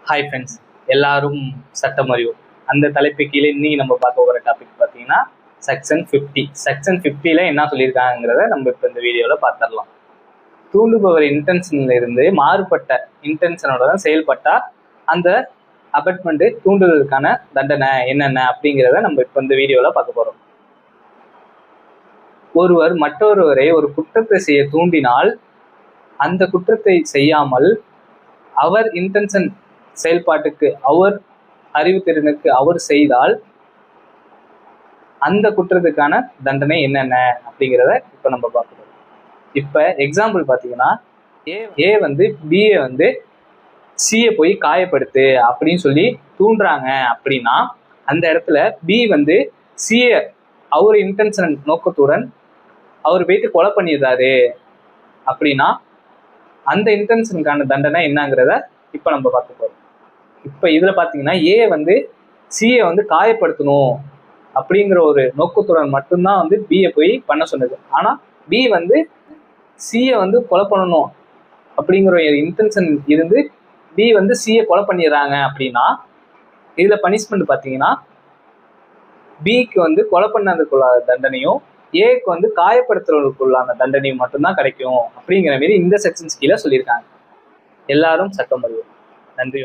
Hi friends, எல்லாரும் சட்டம் அறிவோம். அந்த தலைப்பு கீழே இன்னைக்கு நம்ம பார்க்க போகிற டாபிக் பார்த்தீங்கன்னா செக்ஷன் 50. செக்ஷன் 50ல என்ன சொல்லியிருக்காங்கிறத நம்ம இப்போ இந்த வீடியோவில் பார்த்துடலாம். தூண்டுபவர் இன்டென்ஷன்ல இருந்து மாறுபட்ட இன்டென்ஷனோட தான் செயல்பட்டா அந்த அபட்மெண்ட் தூண்டுதலுக்கான தண்டனை என்னென்ன அப்படிங்கிறத நம்ம இப்போ இந்த வீடியோவில் பார்க்க போகிறோம். ஒருவர் மற்றொருவரை ஒரு குற்றத்தை செய்ய தூண்டினால் அந்த குற்றத்தை செய்யாமல் அவர் இன்டென்ஷன் செயல்பாட்டுக்கு அவர் அறிவுத்திறனுக்கு அவர் செய்தால் அந்த குற்றத்துக்கான தண்டனை என்னென்ன அப்படிங்கிறத இப்போ நம்ம பார்க்கணும். இப்போ எக்ஸாம்பிள் பார்த்தீங்கன்னா ஏ வந்து பிஏ வந்து சிஏ போய் காயப்படுத்து அப்படின்னு சொல்லி தூண்டுறாங்க அப்படின்னா அந்த இடத்துல பி வந்து சிஏ அவர் இன்டென்ஷன் நோக்கத்துடன் அவர் போயிட்டு கொலை பண்ணிடுறாரு அப்படின்னா அந்த இன்டென்ஷனுக்கான தண்டனை என்னங்கிறத இப்போ நம்ம பார்க்க போகிறோம். இப்போ இதில் பார்த்தீங்கன்னா ஏ வந்து சிஏ வந்து காயப்படுத்தணும் அப்படிங்கிற ஒரு நோக்கத்துடன் மட்டும்தான் வந்து பிஏ போய் பண்ண சொன்னது. ஆனால் பி வந்து சிஏ வந்து கொலை பண்ணணும் அப்படிங்கிற ஒரு இன்டென்ஷன் இருந்து பி வந்து சிஏ கொலை பண்ணிடுறாங்க அப்படின்னா இதில் பனிஷ்மெண்ட் பார்த்தீங்கன்னா பிக்கு வந்து கொலை பண்ணதுக்குள்ளான தண்டனையும் ஏக்கு வந்து காயப்படுத்துறதுக்குள்ளான தண்டனையும் மட்டும்தான் கிடைக்கும் அப்படிங்கிற மாரி இந்த செக்ஷன்ஸ் கீழே சொல்லியிருக்காங்க. எல்லாரும் சட்டம் அறிவோம். நன்றி.